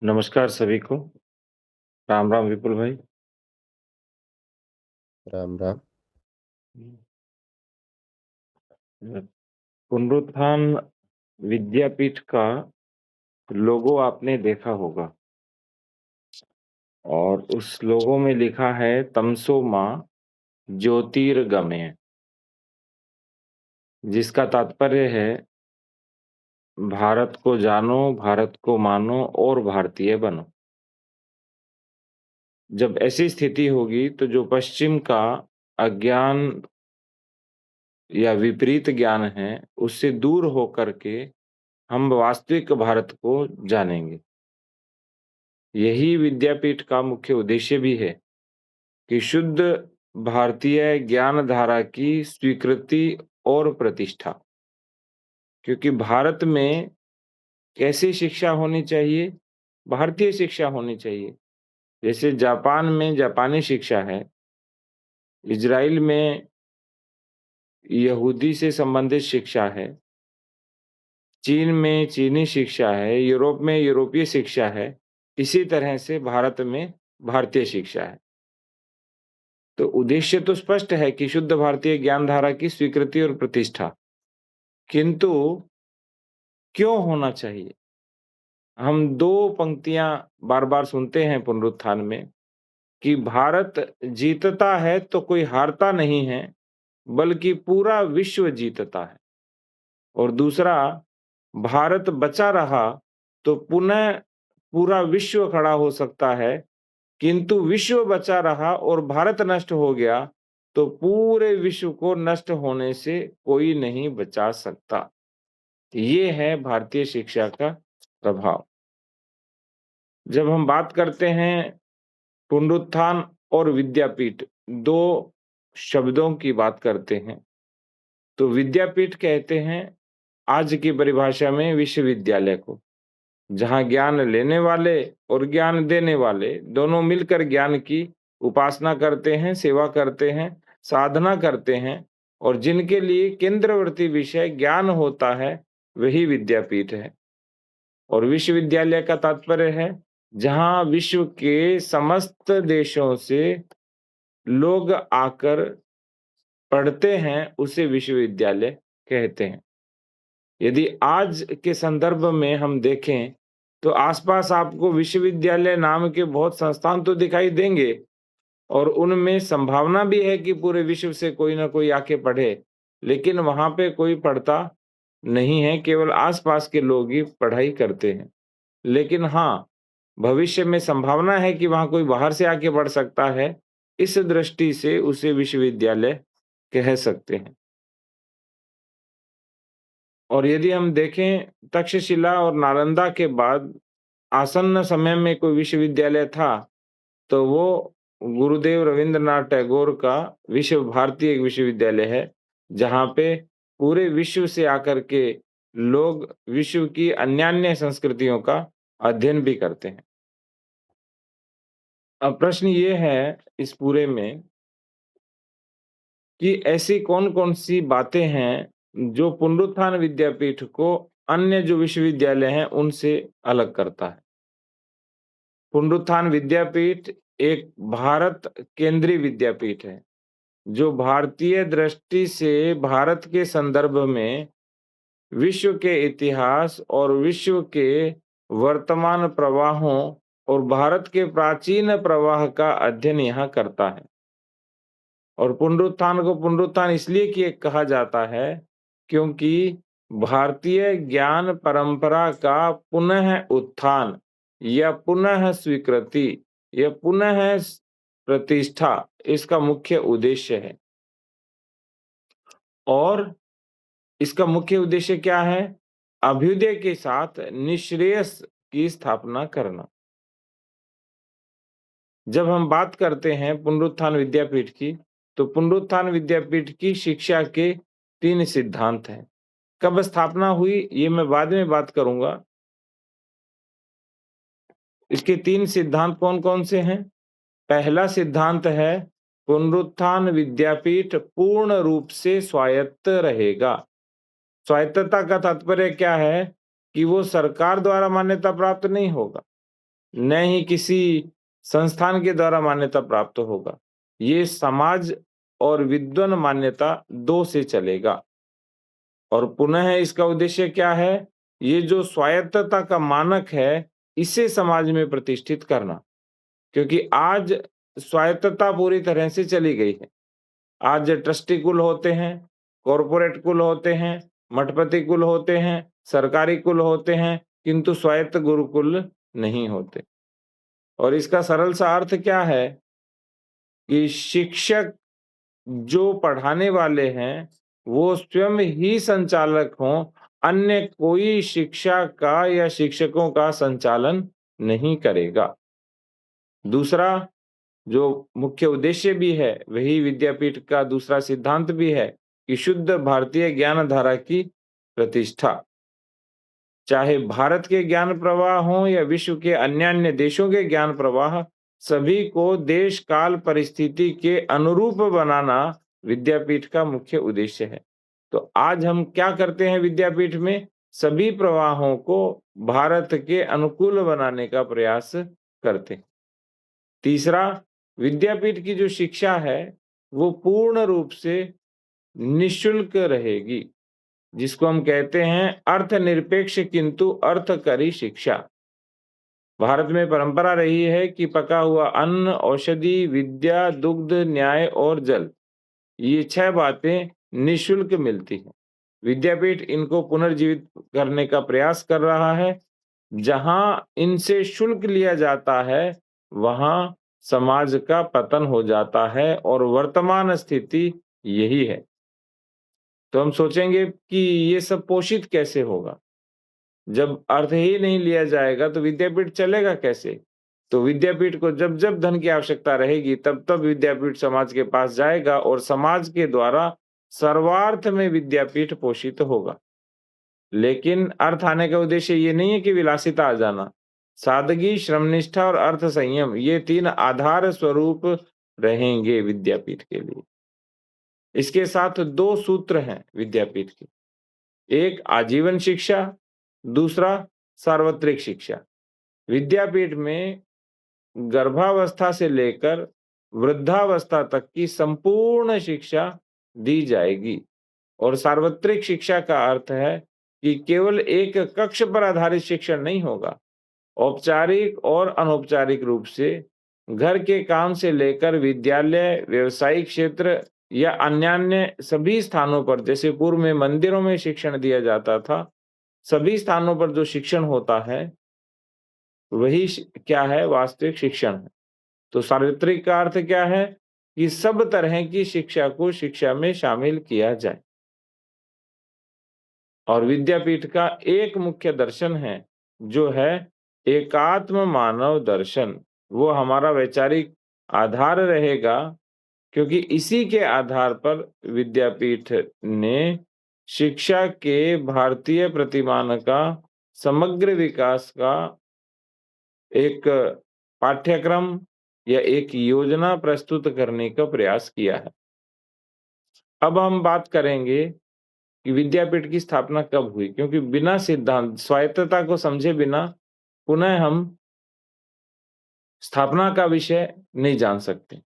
नमस्कार सभी को। राम राम विपुल भाई। राम राम। पुनरुत्थान विद्यापीठ का लोगो आपने देखा होगा और उस लोगो में लिखा है तमसो मां ज्योतिर्गमय, जिसका तात्पर्य है भारत को जानो, भारत को मानो और भारतीय बनो। जब ऐसी स्थिति होगी तो जो पश्चिम का अज्ञान या विपरीत ज्ञान है उससे दूर होकर के हम वास्तविक भारत को जानेंगे। यही विद्यापीठ का मुख्य उद्देश्य भी है कि शुद्ध भारतीय ज्ञान धारा की स्वीकृति और प्रतिष्ठा। क्योंकि भारत में कैसी शिक्षा होनी चाहिए? भारतीय शिक्षा होनी चाहिए। जैसे जापान में जापानी शिक्षा है, इजराइल में यहूदी से संबंधित शिक्षा है, चीन में चीनी शिक्षा है, यूरोप में यूरोपीय शिक्षा है, इसी तरह से भारत में भारतीय शिक्षा है। तो उद्देश्य तो स्पष्ट है कि शुद्ध भारतीय ज्ञान धारा की स्वीकृति और प्रतिष्ठा, किंतु क्यों होना चाहिए? हम दो पंक्तियां बार-बार सुनते हैं पुनरुत्थान में कि भारत जीतता है तो कोई हारता नहीं है, बल्कि पूरा विश्व जीतता है। और दूसरा, भारत बचा रहा तो पुनः पूरा विश्व खड़ा हो सकता है, किंतु विश्व बचा रहा और भारत नष्ट हो गया तो पूरे विश्व को नष्ट होने से कोई नहीं बचा सकता। ये है भारतीय शिक्षा का प्रभाव। जब हम बात करते हैं पुनरुत्थान और विद्यापीठ, दो शब्दों की बात करते हैं, तो विद्यापीठ कहते हैं आज की परिभाषा में विश्वविद्यालय को, जहाँ ज्ञान लेने वाले और ज्ञान देने वाले दोनों मिलकर ज्ञान की उपासना करते हैं, सेवा करते हैं, साधना करते हैं और जिनके लिए केंद्रवर्ती विषय ज्ञान होता है, वही विद्यापीठ है। और विश्वविद्यालय का तात्पर्य है जहाँ विश्व के समस्त देशों से लोग आकर पढ़ते हैं, उसे विश्वविद्यालय कहते हैं। यदि आज के संदर्भ में हम देखें तो आसपास आपको विश्वविद्यालय नाम के बहुत संस्थान तो दिखाई देंगे और उनमें संभावना भी है कि पूरे विश्व से कोई ना कोई आके पढ़े, लेकिन वहां पे कोई पढ़ता नहीं है, केवल आसपास के लोग ही पढ़ाई करते हैं। लेकिन हाँ, भविष्य में संभावना है कि वहां कोई बाहर से आके पढ़ सकता है, इस दृष्टि से उसे विश्वविद्यालय कह सकते हैं। और यदि हम देखें तक्षशिला और नालंदा के बाद आसन्न समय में कोई विश्वविद्यालय था, तो वो गुरुदेव रवींद्रनाथ टैगोर का विश्व भारती एक विश्वविद्यालय है, जहाँ पे पूरे विश्व से आकर के लोग विश्व की अन्यान्य संस्कृतियों का अध्ययन भी करते हैं। अब प्रश्न ये है इस पूरे में कि ऐसी कौन-कौन सी बातें हैं जो पुनरुत्थान विद्यापीठ को अन्य जो विश्वविद्यालय हैं उनसे अलग करता है। पुनरुत्थान विद्यापीठ एक भारत केंद्रीय विद्यापीठ है, जो भारतीय दृष्टि से भारत के संदर्भ में विश्व के इतिहास और विश्व के वर्तमान प्रवाहों और भारत के प्राचीन प्रवाह का अध्ययन यहाँ करता है। और पुनरुत्थान को पुनरुत्थान इसलिए कि कहा जाता है क्योंकि भारतीय ज्ञान परंपरा का पुनः उत्थान या पुनः स्वीकृति या पुनः प्रतिष्ठा इसका मुख्य उद्देश्य है। और इसका मुख्य उद्देश्य क्या है? अभ्युदय के साथ निःश्रेयस की स्थापना करना। जब हम बात करते हैं पुनरुत्थान विद्यापीठ की, तो पुनरुत्थान विद्यापीठ की शिक्षा के 3 सिद्धांत हैं। कब स्थापना हुई, ये मैं बाद में बात करूँगा। इसके 3 सिद्धांत कौन-कौन से हैं? पहला सिद्धांत है, पुनरुत्थान विद्यापीठ पूर्ण रूप से स्वायत्त रहेगा। स्वायत्तता का तात्पर्य क्या है? कि वो सरकार द्वारा मान्यता प्राप्त नहीं होगा। न ही किसी संस्थान के द्वारा मान्यता प्राप्त होगा। ये समाज और विद्वान मान्यता 2 से चलेगा। और पुनः इसका उद्देश्य क्या है? ये जो स्वायत्तता का मानक है, इसे समाज में प्रतिष्ठित करना। क्योंकि आज स्वायत्तता पूरी तरह से चली गई है। आज ट्रस्टी कुल होते हैं, कॉर्पोरेट कुल होते हैं, मठपति कुल होते हैं, सरकारी कुल होते हैं, किंतु स्वायत्त गुरुकुल नहीं होते। और इसका सरल सा अर्थ क्या है कि शिक्षक जो पढ़ाने वाले हैं, वो स्वयं ही संचालक हों, अन्य कोई शिक्षा का या शिक्षकों का संचालन नहीं करेगा। दूसरा जो मुख्य उद्देश्य भी है, वही विद्यापीठ का दूसरा सिद्धांत भी है कि शुद्ध भारतीय ज्ञान धारा की प्रतिष्ठा। चाहे भारत के ज्ञान प्रवाह हों या विश्व के अन्य देशों के ज्ञान प्रवाह, सभी को देश काल परिस्थिति के अनुरूप बनाना विद्यापीठ का मुख्य उद्देश्य है। तो आज हम क्या करते हैं विद्यापीठ में? सभी प्रवाहों को भारत के अनुकूल बनाने का प्रयास करते हैं। तीसरा, विद्यापीठ की जो शिक्षा है, वो पूर्ण रूप से निःशुल्क रहेगी, जिसको हम कहते हैं अर्थनिरपेक्ष किंतु अर्थकरी शिक्षा। भारत में परंपरा रही है कि पका हुआ अन्न, औषधि, विद्या, दुग्ध, न्याय और जल, ये 6 बातें निःशुल्क मिलती हैं। विद्यापीठ इनको पुनर्जीवित करने का प्रयास कर रहा है। जहां इनसे शुल्क लिया जाता है, वहां समाज का पतन हो जाता है और वर्तमान स्थिति यही है। तो हम सोचेंगे कि ये सब पोषित कैसे होगा? जब अर्थ ही नहीं लिया जाएगा तो विद्यापीठ चलेगा कैसे? तो विद्यापीठ को जब-जब धन की आवश्यकता रहेगी, तब-तब विद्यापीठ समाज के पास जाएगा और समाज के द्वारा सर्वार्थ में विद्यापीठ पोषित होगा। लेकिन अर्थ आने का उद्देश्य ये नहीं है कि विलासिता आ जाना। सादगी, श्रमनिष्ठा और अर्थ संयम, ये 3 आधार स्वरूप रहेंगे विद्यापीठ के लिए। इसके साथ 2 सूत्र हैं विद्यापीठ के। एक आजीवन शिक्षा, दूसरा सार्वत्रिक शिक्षा। विद्यापीठ में गर्भावस्था से लेकर वृद्धावस्था तक की संपूर्ण शिक्षा दी जाएगी। और सार्वत्रिक शिक्षा का अर्थ है कि केवल एक कक्ष पर आधारित शिक्षण नहीं होगा। औपचारिक और अनौपचारिक रूप से घर के काम से लेकर विद्यालय, व्यावसायिक क्षेत्र या अन्यान्य सभी स्थानों पर, जैसे पूर्व में मंदिरों में शिक्षण दिया जाता था, सभी स्थानों पर जो शिक्षण होता है, वही क्या है? वास्तविक शिक्षण है। तो सार्वत्रिक का अर्थ क्या है? कि सब तरह की शिक्षा को शिक्षा में शामिल किया जाए। और विद्यापीठ का एक मुख्य दर्शन है, जो है एकात्म मानव दर्शन। वो हमारा वैचारिक आधार रहेगा, क्योंकि इसी के आधार पर विद्यापीठ ने शिक्षा के भारतीय प्रतिमान का समग्र विकास का एक पाठ्यक्रम या एक योजना प्रस्तुत करने का प्रयास किया है। अब हम बात करेंगे कि विद्यापीठ की स्थापना कब हुई, क्योंकि बिना सिद्धांत स्वायत्तता को समझे बिना पुनः हम स्थापना का विषय नहीं जान सकते।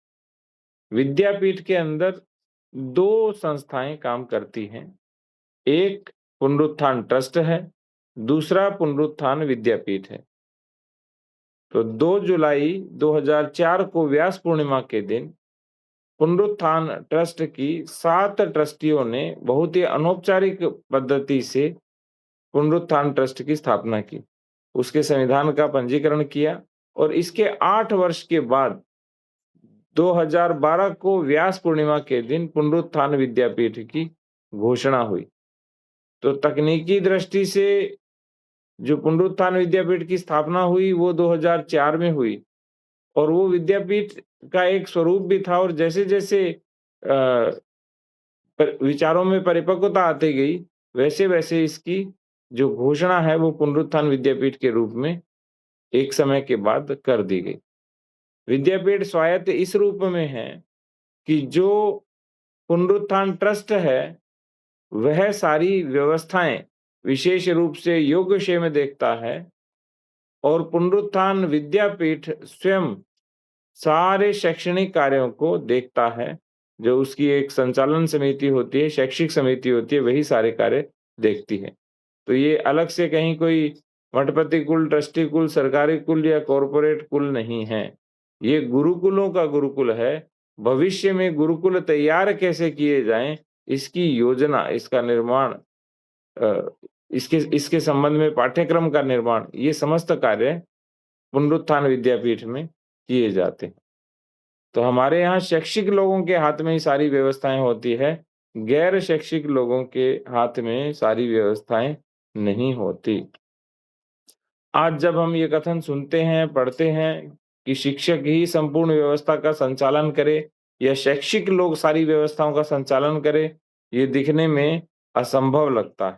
विद्यापीठ के अंदर 2 संस्थाएं काम करती हैं। एक पुनरुत्थान ट्रस्ट है, दूसरा पुनरुत्थान विद्यापीठ है। तो 2 जुलाई 2004 को व्यास पूर्णिमा के दिन पुनरुत्थान ट्रस्ट की 7 ट्रस्टियों ने बहुत ही अनौपचारिक पद्धति से पुनरुत्थान ट्रस्ट की स्थापना की। उसके संविधान का पंजीकरण किया और इसके 8 वर्ष के बाद 2012 को व्यास पूर्णिमा के दिन पुनरुत्थान विद्यापीठ की घोषणा हुई। तो तकनीकी दृष्टि से जो पुनरुत्थान विद्यापीठ की स्थापना हुई, वो 2004 में हुई और वो विद्यापीठ का एक स्वरूप भी था। और जैसे-जैसे विचारों में परिपक्वता आती गई, वैसे-वैसे इसकी जो घोषणा है, वो पुनरुत्थान विद्यापीठ के रूप में एक समय के बाद कर दी गई। विद्यापीठ स्वायत्त इस रूप में है कि जो पुनरुत्थान ट्रस्ट है, वह सारी व्यवस्थाएं विशेष रूप से योगक्षेम देखता है और पुनरुत्थान विद्यापीठ स्वयं सारे शैक्षणिक कार्यों को देखता है। जो उसकी एक संचालन समिति होती है, शैक्षिक समिति होती है, वही सारे कार्य देखती है। तो ये अलग से कहीं कोई मठपति कुल, ट्रस्टी कुल, सरकारी कुल या कॉर्पोरेट कुल नहीं है। ये गुरुकुलों का गुरुकुल है। भविष्य में गुरुकुल तैयार कैसे किए जाएँ, इसकी योजना, इसका निर्माण, अ, इसके इसके संबंध में पाठ्यक्रम का निर्माण, ये समस्त कार्य पुनरुत्थान विद्यापीठ में किए जाते हैं। तो हमारे यहाँ शैक्षिक लोगों के हाथ में ही सारी व्यवस्थाएँ होती है, गैर शैक्षिक लोगों के हाथ में सारी व्यवस्थाएँ नहीं होती। आज जब हम ये कथन सुनते हैं, पढ़ते हैं कि शिक्षक ही संपूर्ण व्यवस्था का संचालन करे या शैक्षिक लोग सारी व्यवस्थाओं का संचालन करें, ये दिखने में असंभव लगता है।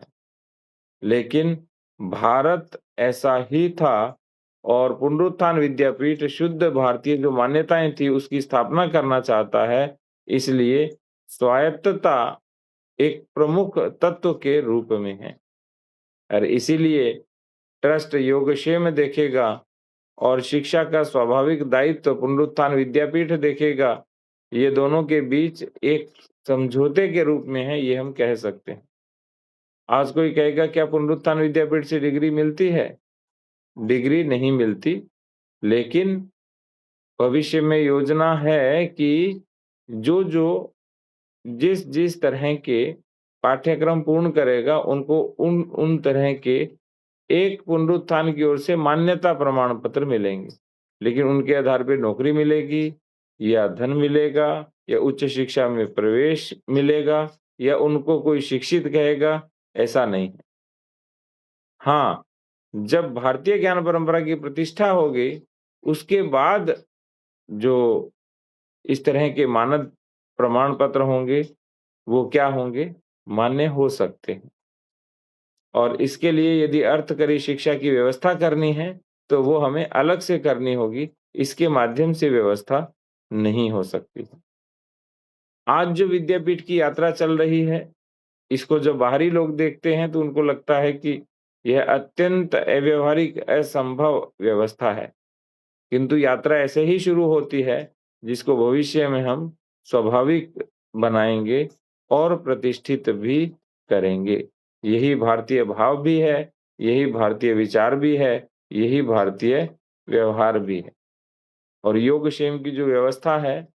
लेकिन भारत ऐसा ही था और पुनरुत्थान विद्यापीठ शुद्ध भारतीय जो मान्यताएँ थी, उसकी स्थापना करना चाहता है, इसलिए स्वायत्तता एक प्रमुख तत्व के रूप में है और इसीलिए ट्रस्ट योगक्षेम देखेगा और शिक्षा का स्वाभाविक दायित्व पुनरुत्थान विद्यापीठ देखेगा। ये दोनों के बीच एक समझौते के रूप में है, ये हम कह सकते हैं। आज कोई कहेगा क्या पुनरुत्थान विद्यापीठ से डिग्री मिलती है? डिग्री नहीं मिलती, लेकिन भविष्य में योजना है कि जो जिस तरह के पाठ्यक्रम पूर्ण करेगा, उनको उन उन तरह के एक पुनरुत्थान की ओर से मान्यता प्रमाण पत्र मिलेंगे। लेकिन उनके आधार पे नौकरी मिलेगी या धन मिलेगा या उच्च शिक्षा में प्रवेश मिलेगा या उनको कोई शिक्षित कहेगा, ऐसा नहीं है। हाँ, जब भारतीय ज्ञान परंपरा की प्रतिष्ठा होगी, उसके बाद जो इस तरह के मानद प्रमाण पत्र होंगे, वो क्या होंगे? मान्य हो सकते हैं। और इसके लिए यदि अर्थकरी शिक्षा की व्यवस्था करनी है, तो वो हमें अलग से करनी होगी, इसके माध्यम से व्यवस्था नहीं हो सकती। आज जो विद्यापीठ की यात्रा चल रही है, इसको जब बाहरी लोग देखते हैं, तो उनको लगता है कि यह अत्यंत अव्यावहारिक, असंभव व्यवस्था है। किंतु यात्रा ऐसे ही शुरू होती है, जिसको भविष्य में हम स्वाभाविक बनाएँगे और प्रतिष्ठित भी करेंगे। यही भारतीय भाव भी है, यही भारतीय विचार भी है, यही भारतीय व्यवहार भी है। और योगक्षेम की जो व्यवस्था है,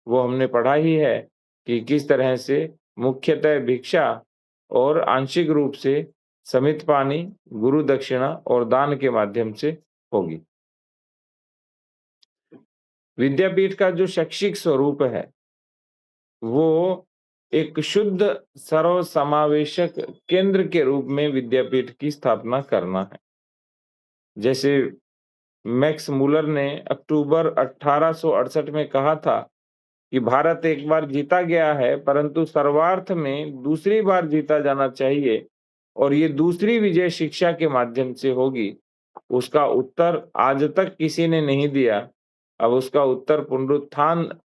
वो हमने पढ़ा ही है कि किस तरह से मुख्यतः भिक्षा और आंशिक रूप से समित पानी, गुरु दक्षिणा और दान के माध्यम से होगी। विद्यापीठ का जो शैक्षिक स्वरूप है, वो एक शुद्ध सर्वसमावेशक केंद्र के रूप में विद्यापीठ की स्थापना करना है। जैसे मैक्स मुलर ने अक्टूबर 1868 में कहा था कि भारत एक बार जीता गया है, परंतु सर्वार्थ में दूसरी बार जीता जाना चाहिए और ये दूसरी विजय शिक्षा के माध्यम से होगी। उसका उत्तर आज तक किसी ने नहीं दिया। अब उसका उत्तर पुनरुत्थान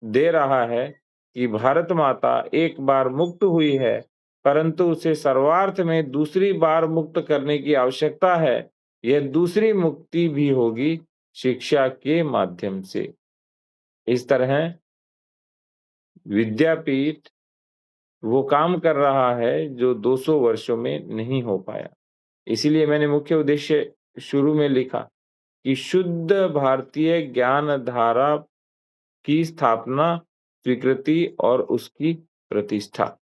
दे रहा है कि भारत माता एक बार मुक्त हुई है, परंतु उसे सर्वार्थ में दूसरी बार मुक्त करने की आवश्यकता है। यह दूसरी मुक्ति भी होगी शिक्षा के माध्यम से। इस तरह विद्यापीठ वो काम कर रहा है जो 200 वर्षों में नहीं हो पाया। इसीलिए मैंने मुख्य उद्देश्य शुरू में लिखा कि शुद्ध भारतीय ज्ञान धारा की स्थापना, स्वीकृति और उसकी प्रतिष्ठा।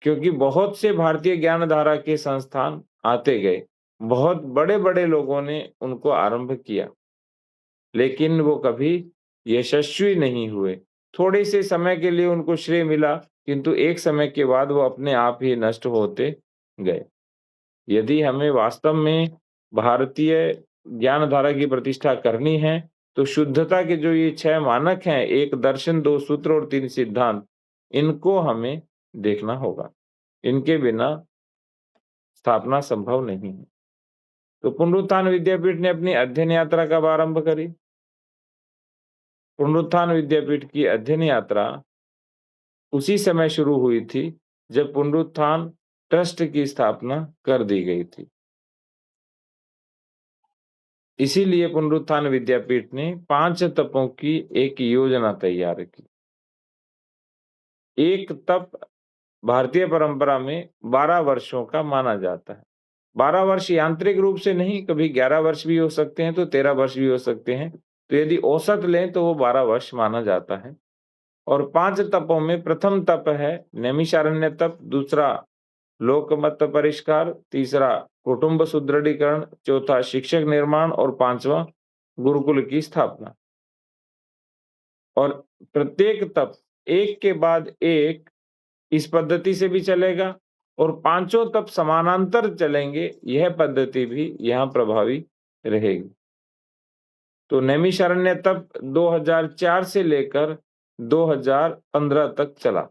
क्योंकि बहुत से भारतीय ज्ञान धारा के संस्थान आते गए। बहुत बड़े-बड़े लोगों ने उनको आरंभ किया, लेकिन वो कभी यशस्वी नहीं हुए। थोड़े से समय के लिए उनको श्रेय मिला, किंतु एक समय के बाद वो अपने आप ही नष्ट होते गए। यदि हमें वास्तव में भारतीय ज्ञान धारा की प्रतिष्ठा करनी है, तो शुद्धता के जो ये 6 मानक हैं, 1 दर्शन, 2 सूत्र और 3 सिद्धांत, इनको हमें देखना होगा। इनके बिना स्थापना संभव नहीं है। तो पुनरुत्थान विद्यापीठ ने अपनी अध्ययन यात्रा कब आरंभ करी? पुनरुत्थान विद्यापीठ की अध्ययन यात्रा उसी समय शुरू हुई थी, जब पुनरुत्थान ट्रस्ट की स्थापना कर दी गई थी। इसीलिए पुनरुत्थान विद्यापीठ ने 5 तपों की एक योजना तैयार की। एक तप भारतीय परंपरा में 12 वर्षों का माना जाता है। 12 वर्ष यांत्रिक रूप से नहीं, कभी 11 वर्ष भी हो सकते हैं, तो 13 वर्ष भी हो सकते हैं। तो यदि औसत लें तो वो 12 वर्ष माना जाता है। और 5 तपों में प्रथम तप है नैमिषारण्य तप, दूसरा लोकमत परिष्कार, तीसरा कुटुंब सुदृढ़ीकरण, चौथा शिक्षक निर्माण और पांचवा गुरुकुल की स्थापना। और प्रत्येक तप एक के बाद एक इस पद्धति से भी चलेगा और पांचों तप समानांतर चलेंगे, यह पद्धति भी यहाँ प्रभावी रहेगी। तो नैमिषारण्य तप 2004 से लेकर 2015 तक चला।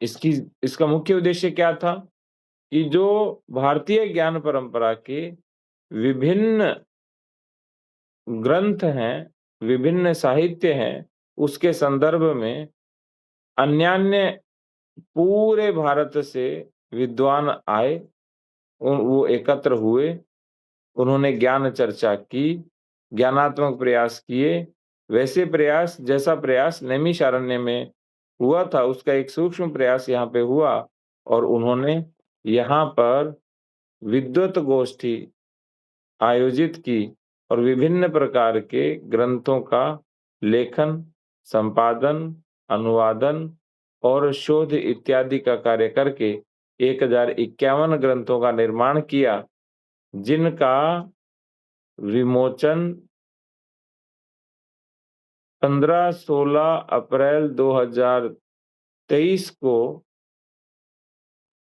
इसका मुख्य उद्देश्य क्या था कि जो भारतीय ज्ञान परंपरा के विभिन्न ग्रंथ हैं, विभिन्न साहित्य हैं, उसके संदर्भ में अन्यान्य पूरे भारत से विद्वान आए, वो एकत्र हुए, उन्होंने ज्ञान चर्चा की, ज्ञानात्मक प्रयास किए। वैसे प्रयास जैसा प्रयास नैमिषारण्य में हुआ था, उसका एक सूक्ष्म प्रयास यहाँ पे हुआ और उन्होंने यहाँ पर विद्वत गोष्ठी आयोजित की और विभिन्न प्रकार के ग्रंथों का लेखन, संपादन, अनुवादन और शोध इत्यादि का कार्य करके 1051 ग्रंथों का निर्माण किया, जिनका विमोचन 15-16 अप्रैल 2023 को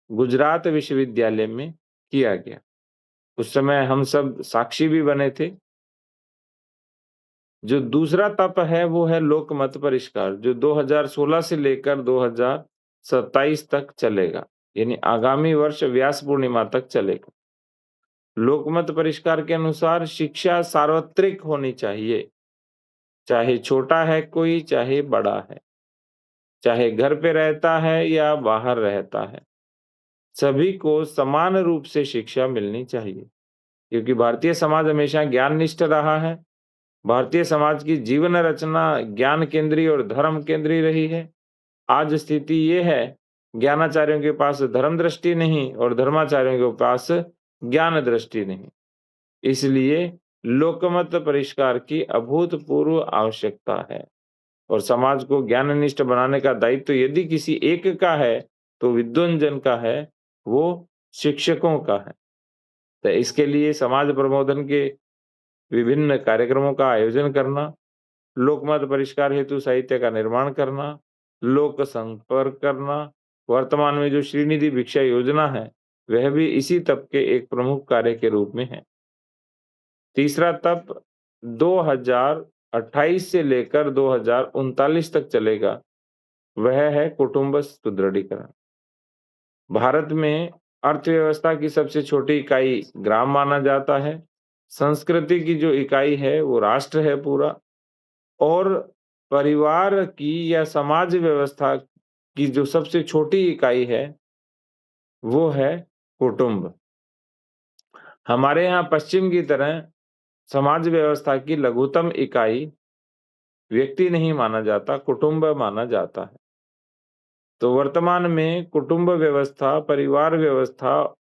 गुजरात विश्वविद्यालय में किया गया। उस समय हम सब साक्षी भी बने थे। जो दूसरा तप है वो है लोकमत परिष्कार, जो 2016 से लेकर 2027 तक चलेगा, यानी आगामी वर्ष व्यास पूर्णिमा तक चलेगा। लोकमत परिष्कार के अनुसार शिक्षा सार्वत्रिक होनी चाहिए, चाहे छोटा है कोई, चाहे बड़ा है, चाहे घर पे रहता है या बाहर रहता है, सभी को समान रूप से शिक्षा मिलनी चाहिए। क्योंकि भारतीय समाज हमेशा ज्ञाननिष्ठ रहा है। भारतीय समाज की जीवन रचना ज्ञान केंद्रीय और धर्म केंद्रीय रही है। आज स्थिति ये है, ज्ञानाचार्यों के पास धर्म दृष्टि नहीं और धर्माचार्यों के पास ज्ञान दृष्टि नहीं। इसलिए लोकमत परिष्कार की अभूतपूर्व आवश्यकता है और समाज को ज्ञाननिष्ठ बनाने का दायित्व यदि किसी एक का है तो विद्वान जन का है, वो शिक्षकों का है। तो इसके लिए समाज प्रबोधन के विभिन्न कार्यक्रमों का आयोजन करना, लोकमत परिष्कार हेतु साहित्य का निर्माण करना, लोक संपर्क करना, वर्तमान में जो श्रीनिधि भिक्षा योजना है, वह भी इसी तप के एक प्रमुख कार्य के रूप में है। तीसरा तप 2028 से लेकर 2039 तक चलेगा, वह है कुटुंब सुदृढ़ीकरण। भारत में अर्थव्यवस्था की सबसे छोटी इकाई ग्राम माना जाता है। संस्कृति की जो इकाई है वो राष्ट्र है पूरा, और परिवार की या समाज व्यवस्था की जो सबसे छोटी इकाई है वो है कुटुंब। हमारे यहाँ पश्चिम की तरह समाज व्यवस्था की लघुतम इकाई व्यक्ति नहीं माना जाता, कुटुंब माना जाता है। तो वर्तमान में कुटुंब व्यवस्था, परिवार व्यवस्था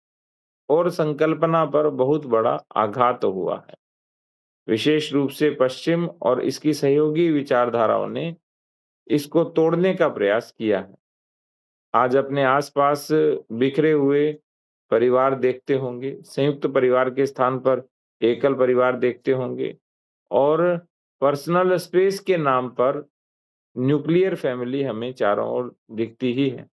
और संकल्पना पर बहुत बड़ा आघात हुआ है। विशेष रूप से पश्चिम और इसकी सहयोगी विचारधाराओं ने इसको तोड़ने का प्रयास किया है। आज अपने आसपास बिखरे हुए परिवार देखते होंगे, संयुक्त परिवार के स्थान पर एकल परिवार देखते होंगे और पर्सनल स्पेस के नाम पर न्यूक्लियर फैमिली हमें चारों ओर दिखती ही है।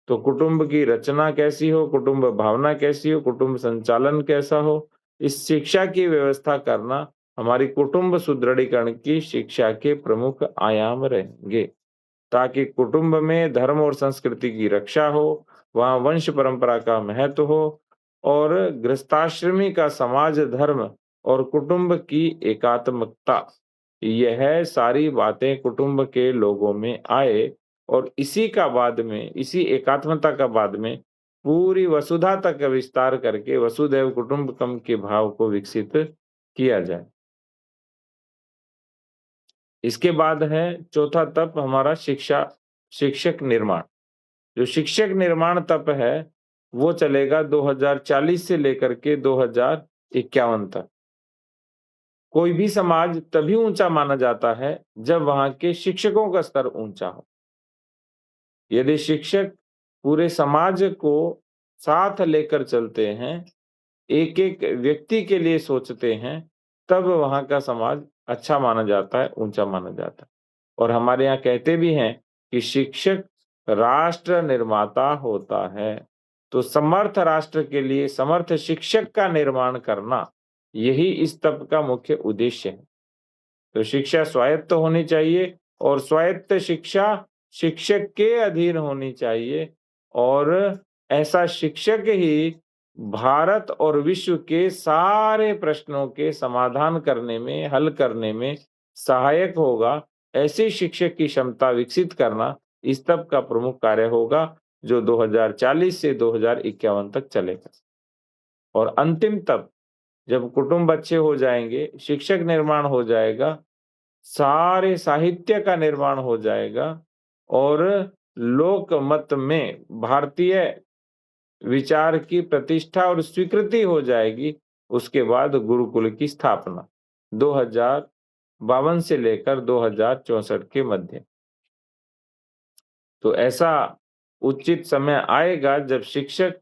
तो कुटुंब की रचना कैसी हो, कुटुंब भावना कैसी हो, कुटुंब संचालन कैसा हो, इस शिक्षा की व्यवस्था करना हमारी कुटुंब सुदृढ़ीकरण की शिक्षा के प्रमुख आयाम रहेंगे, ताकि कुटुंब में धर्म और संस्कृति की रक्षा हो, वहाँ वंश परंपरा का महत्व हो और गृहस्थाश्रमी का समाज धर्म और कुटुंब की एकात्मकता, यह सारी बातें कुटुंब के लोगों में आए और इसी का बाद में, इसी एकात्मता का बाद में पूरी वसुधा तक विस्तार करके वसुधैव कुटुंबकम के भाव को विकसित किया जाए। इसके बाद है चौथा तप हमारा शिक्षक निर्माण। जो शिक्षक निर्माण तप है, वो चलेगा 2040 से लेकर के 2051 तक। कोई भी समाज तभी ऊंचा माना जाता है जब वहां के शिक्षकों का स्तर ऊंचा हो। यदि शिक्षक पूरे समाज को साथ लेकर चलते हैं, एक-एक व्यक्ति के लिए सोचते हैं, तब वहाँ का समाज अच्छा माना जाता है, ऊँचा माना जाता है। और हमारे यहाँ कहते भी हैं कि शिक्षक राष्ट्र निर्माता होता है। तो समर्थ राष्ट्र के लिए समर्थ शिक्षक का निर्माण करना, यही इस तप का मुख्य उद्देश्य है। तो शिक्षा स्वायत्त होनी चाहिए और स्वायत्त शिक्षा शिक्षक के अधीन होनी चाहिए और ऐसा शिक्षक ही भारत और विश्व के सारे प्रश्नों के समाधान करने में, हल करने में सहायक होगा। ऐसे शिक्षक की क्षमता विकसित करना इस तप का प्रमुख कार्य होगा, जो 2040 से 2051 तक चलेगा। और अंतिम तप, जब कुटुंब अच्छे हो जाएँगे, शिक्षक निर्माण हो जाएगा, सारे साहित्य का निर्माण हो जाएगा और लोक मत में भारतीय विचार की प्रतिष्ठा और स्वीकृति हो जाएगी। उसके बाद गुरुकुल की स्थापना 2052 से लेकर 2064 के मध्य। तो ऐसा उचित समय आएगा जब शिक्षक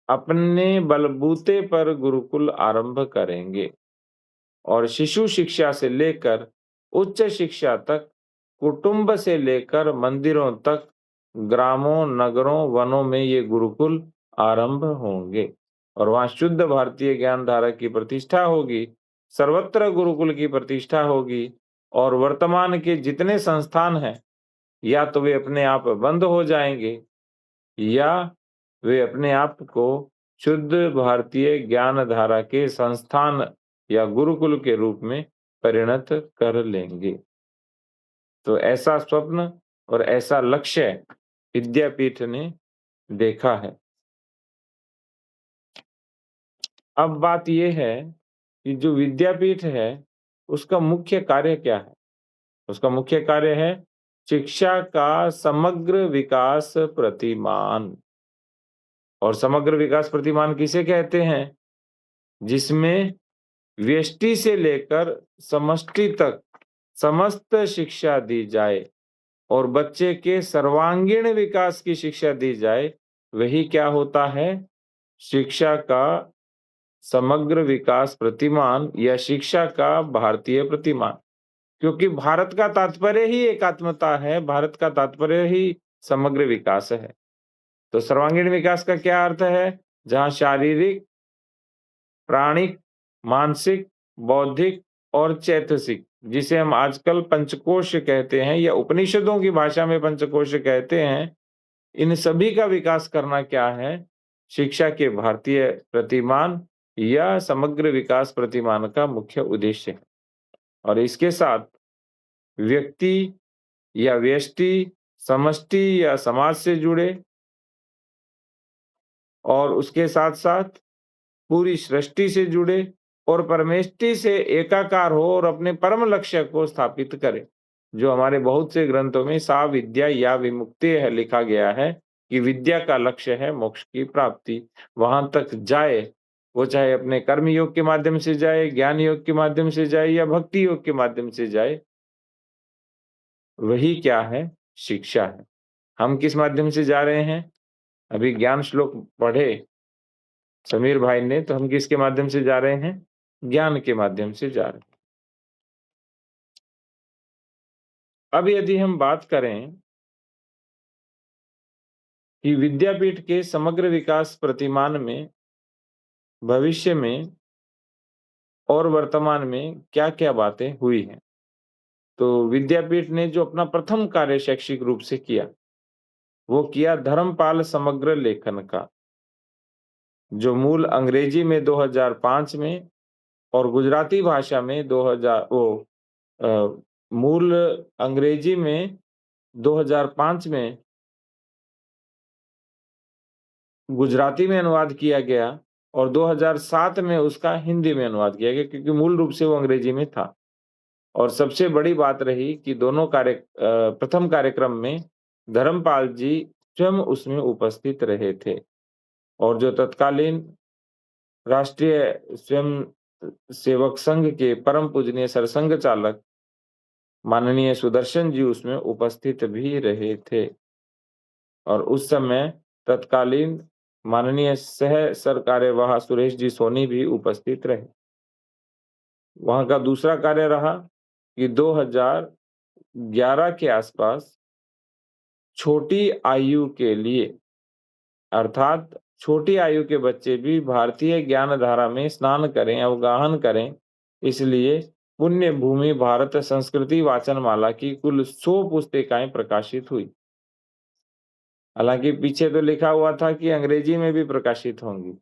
अपने बलबूते पर गुरुकुल आरंभ करेंगे और शिशु शिक्षा से लेकर उच्च शिक्षा तक, कुटुंब से लेकर मंदिरों तक, ग्रामों, नगरों, वनों में ये गुरुकुल आरंभ होंगे और वहाँ शुद्ध भारतीय ज्ञान धारा की प्रतिष्ठा होगी, सर्वत्र गुरुकुल की प्रतिष्ठा होगी और वर्तमान के जितने संस्थान हैं, या तो वे अपने आप बंद हो जाएँगे या वे अपने आप को शुद्ध भारतीय ज्ञान धारा के संस्थान या गुरुकुल के रूप में परिणत कर लेंगे। तो ऐसा स्वप्न और ऐसा लक्ष्य विद्यापीठ ने देखा है। अब बात ये है कि जो विद्यापीठ है, उसका मुख्य कार्य क्या है? उसका मुख्य कार्य है शिक्षा का समग्र विकास प्रतिमान। और समग्र विकास प्रतिमान किसे कहते हैं? जिसमें व्यष्टि से लेकर समष्टि तक समस्त शिक्षा दी जाए और बच्चे के सर्वांगीण विकास की शिक्षा दी जाए, वही क्या होता है? शिक्षा का समग्र विकास प्रतिमान या शिक्षा का भारतीय प्रतिमान। क्योंकि भारत का तात्पर्य ही एकात्मता है, भारत का तात्पर्य ही समग्र विकास है। तो सर्वांगीण विकास का क्या अर्थ है? जहाँ शारीरिक, प्राणिक, मानसिक, बौद्धिक और चैतसिक, जिसे हम आजकल पंचकोश कहते हैं या उपनिषदों की भाषा में पंचकोश कहते हैं, इन सभी का विकास करना क्या है? शिक्षा के भारतीय प्रतिमान या समग्र विकास प्रतिमान का मुख्य उद्देश्य है। और इसके साथ व्यक्ति या व्यष्टि, समष्टि या समाज से जुड़े और उसके साथ-साथ पूरी सृष्टि से जुड़े और परमेष्टि से एकाकार हो और अपने परम लक्ष्य को स्थापित करे। जो हमारे बहुत से ग्रंथों में सा विद्या या विमुक्ति है लिखा गया है कि विद्या का लक्ष्य है मोक्ष की प्राप्ति। वहां तक जाए, वो चाहे अपने कर्म योग के माध्यम से जाए, ज्ञान योग के माध्यम से जाए या भक्ति योग के माध्यम से जाए, वही क्या है? शिक्षा है। हम किस माध्यम से जा रहे हैं? अभी ज्ञान श्लोक पढ़े समीर भाई ने, तो हम किसके माध्यम से जा रहे हैं? ज्ञान के माध्यम से जा रहे हैं। अब यदि हम बात करें कि विद्यापीठ के समग्र विकास प्रतिमान में भविष्य में और वर्तमान में क्या-क्या बातें हुई हैं। तो विद्यापीठ ने जो अपना प्रथम कार्य शैक्षिक रूप से किया, वो किया धर्मपाल समग्र लेखन का, जो मूल अंग्रेजी में 2005 में और गुजराती भाषा में 2000 अ, मूल अंग्रेजी में 2005 में गुजराती में अनुवाद किया गया और 2007 में उसका हिंदी में अनुवाद किया गया क्योंकि मूल रूप से वो अंग्रेजी में था। और सबसे बड़ी बात रही कि प्रथम कार्यक्रम में धर्मपाल जी स्वयं उसमें उपस्थित रहे थे और जो तत्कालीन राष्ट्रीय स्वयं सेवक संघ के परम पूजनीय सरसंघ चालक माननीय सुदर्शन जी उसमें उपस्थित भी रहे थे और उस समय तत्कालीन माननीय सह सरकार्यवाह सुरेश जी सोनी भी उपस्थित रहे। वहाँ का दूसरा कार्य रहा कि 2011 के आसपास छोटी आयु के लिए अर्थात छोटी आयु के बच्चे भी भारतीय ज्ञान धारा में स्नान करें, अवगाहन करें, इसलिए पुण्य भूमि भारत संस्कृति वाचनमाला की कुल 100 पुस्तिकाएँ प्रकाशित हुई। हालाँकि पीछे तो लिखा हुआ था कि अंग्रेजी में भी प्रकाशित होंगी,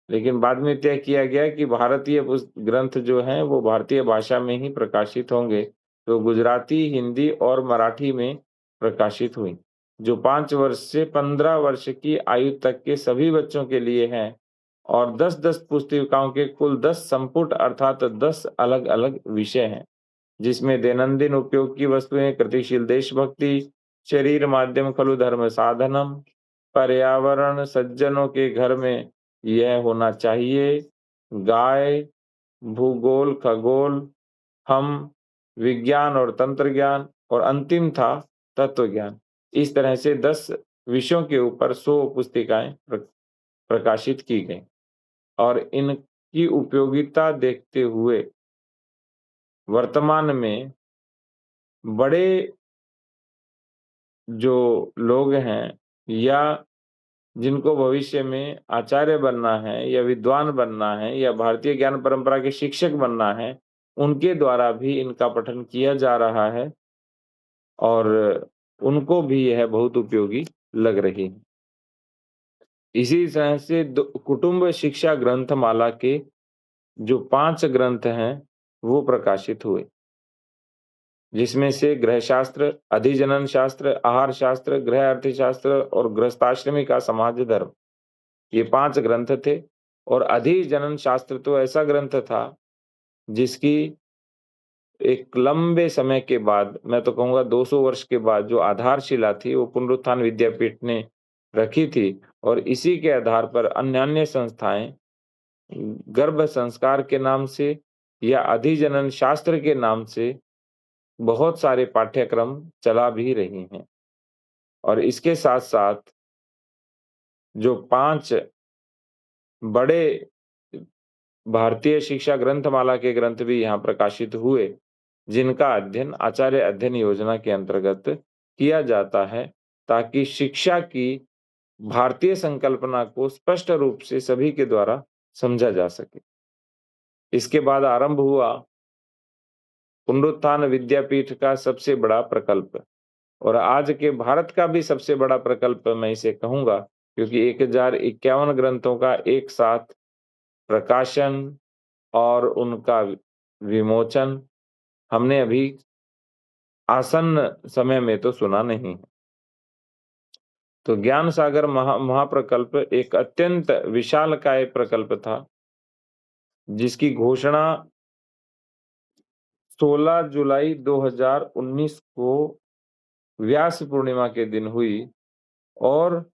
लेकिन बाद में तय किया गया कि भारतीय ग्रंथ जो हैं वो भारतीय भाषा में ही प्रकाशित होंगे, तो गुजराती, हिंदी और मराठी में प्रकाशित हुई, जो 5 वर्ष से 15 वर्ष की आयु तक के सभी बच्चों के लिए हैं और 10-10 पुस्तिकाओं के कुल 10 संपुट अर्थात 10 अलग-अलग विषय हैं, जिसमें दैनंदिन उपयोग की वस्तुएँ, कृतिशील देशभक्ति, शरीर माध्यम खलु धर्म साधनम, पर्यावरण, सज्जनों के घर में यह होना चाहिए, गाय, भूगोल, खगोल, हम, विज्ञान और तंत्र ज्ञान और अंतिम था तत्व ज्ञान। इस तरह से 10 विषयों के ऊपर 100 पुस्तिकाएँ प्रकाशित की गईं और इनकी उपयोगिता देखते हुए वर्तमान में बड़े जो लोग हैं या जिनको भविष्य में आचार्य बनना है या विद्वान बनना है या भारतीय ज्ञान परंपरा के शिक्षक बनना है, उनके द्वारा भी इनका पठन किया जा रहा है और उनको भी यह बहुत उपयोगी लग रही है। इसी तरह से कुटुंब शिक्षा ग्रंथमाला के जो 5 ग्रंथ हैं, वो प्रकाशित हुए, जिसमें से गृहशास्त्र, अधिजनन शास्त्र, आहार शास्त्र, गृह अर्थशास्त्र और गृहस्थाश्रमी का समाज धर्म। ये 5 ग्रंथ थे और अधिजनन शास्त्र तो ऐसा ग्रंथ था, जिसकी एक लंबे समय के बाद, मैं तो कहूँगा 200 वर्ष के बाद जो आधारशिला थी, वो पुनरुत्थान विद्यापीठ ने रखी थी और इसी के आधार पर अन्य-अन्य संस्थाएँ गर्भ संस्कार के नाम से या अधिजनन शास्त्र के नाम से बहुत सारे पाठ्यक्रम चला भी रही हैं। और इसके साथ-साथ जो 5 बड़े भारतीय शिक्षा ग्रंथमाला के ग्रंथ भी यहाँ प्रकाशित हुए, जिनका अध्ययन आचार्य अध्ययन योजना के अंतर्गत किया जाता है, ताकि शिक्षा की भारतीय संकल्पना को स्पष्ट रूप से सभी के द्वारा समझा जा सके। इसके बाद आरंभ हुआ पुनरुत्थान विद्यापीठ का सबसे बड़ा प्रकल्प और आज के भारत का भी सबसे बड़ा प्रकल्प मैं इसे कहूँगा, क्योंकि 1051 ग्रंथों का एक साथ प्रकाशन और उनका विमोचन हमने अभी आसन्न समय में तो सुना नहीं है। तो ज्ञान सागर महाप्रकल्प एक अत्यंत विशालकाय प्रकल्प था, जिसकी घोषणा 16 जुलाई 2019 को व्यास पूर्णिमा के दिन हुई और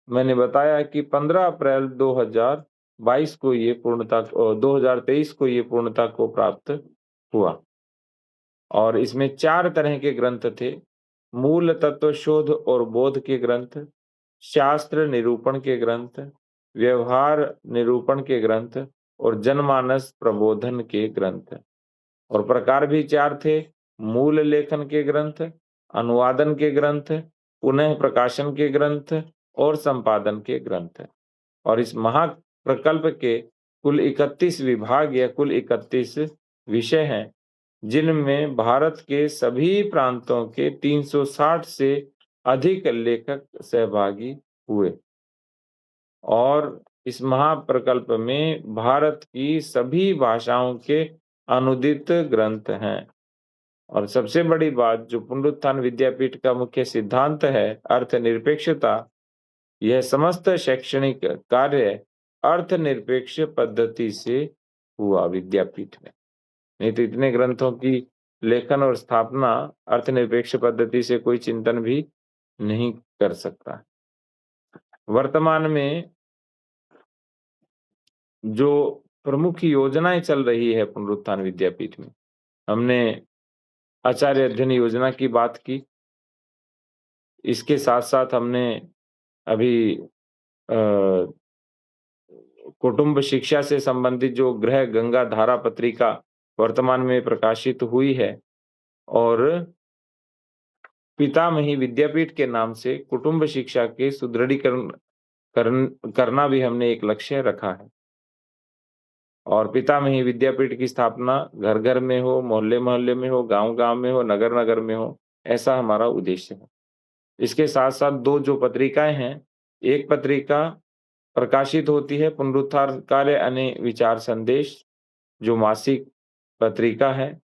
मैंने बताया कि 15 अप्रैल 2022 को ये 2023 को ये पूर्णता को प्राप्त हुआ और इसमें 4 तरह के ग्रंथ थे। मूल तत्व शोध और बोध के ग्रंथ, शास्त्र निरूपण के ग्रंथ, व्यवहार निरूपण के ग्रंथ और जनमानस प्रबोधन के ग्रंथ। और प्रकार भी 4 थे, मूल लेखन के ग्रंथ, अनुवादन के ग्रंथ, पुनः प्रकाशन के ग्रंथ और संपादन के ग्रंथ। और इस महाप्रकल्प के कुल 31 विभाग या कुल 31 विषय हैं, जिनमें भारत के सभी प्रांतों के 360 से अधिक लेखक सहभागी हुए। और इस महाप्रकल्प में भारत की सभी भाषाओं के अनुदित ग्रंथ हैं। और सबसे बड़ी बात जो पुनरुत्थान विद्यापीठ का मुख्य सिद्धांत है, अर्थनिरपेक्षता, यह समस्त शैक्षणिक कार्य अर्थनिरपेक्ष पद्धति से हुआ विद्यापीठ में। नहीं तो इतने ग्रंथों की लेखन और स्थापना अर्थनिरपेक्ष पद्धति से कोई चिंतन भी नहीं कर सकता। वर्तमान में जो प्रमुख योजनाएं चल रही है पुनरुत्थान विद्यापीठ में, हमने आचार्य अध्ययन योजना की बात की। इसके साथ-साथ हमने अभी कुटुंब शिक्षा से संबंधित जो गृह गंगा धारा पत्रिका वर्तमान में प्रकाशित हुई है और पितामही विद्यापीठ के नाम से कुटुंब शिक्षा के सुदृढ़ीकरण करना भी हमने एक लक्ष्य रखा है। और पितामही विद्यापीठ की स्थापना घर-घर में हो, मोहल्ले-मोहल्ले में हो, गाँव-गाँव में हो, नगर-नगर में हो, ऐसा हमारा उद्देश्य है। इसके साथ-साथ 2 जो पत्रिकाएँ हैं, एक पत्रिका प्रकाशित होती है पुनरुत्थान कार्य यानी विचार संदेश, जो मासिक पत्रिका है,